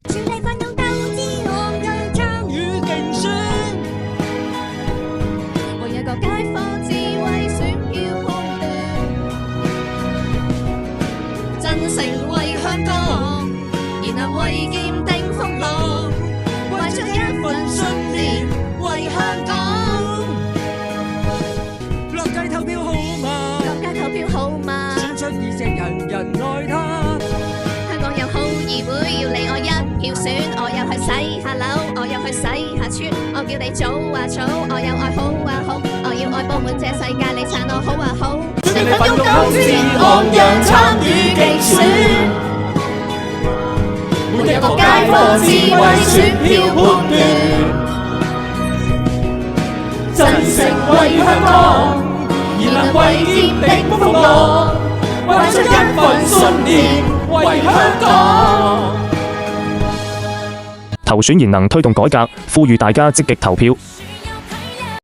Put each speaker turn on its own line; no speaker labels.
全力奮勇鬥志昂揚參與競選，為一個街坊智慧選票判斷，真誠為香港，然後為劍定風浪，為出一份信念為香港。
落街投票號碼，
落街投票號碼，
選出議席人人愛他。
香港有好議會，要你我一票選。我又去洗下樓，我又去洗下村。我叫你早啊早，我又愛好啊好。我要愛佈滿這世界，你撐我好啊好。全力奮勇鬥志昂揚參與競選，每一個街坊智慧選票判斷，真誠為香港，然能為劍定風浪，為出一份信念為香港。
投選賢能推動改革，呼籲大家積極投票。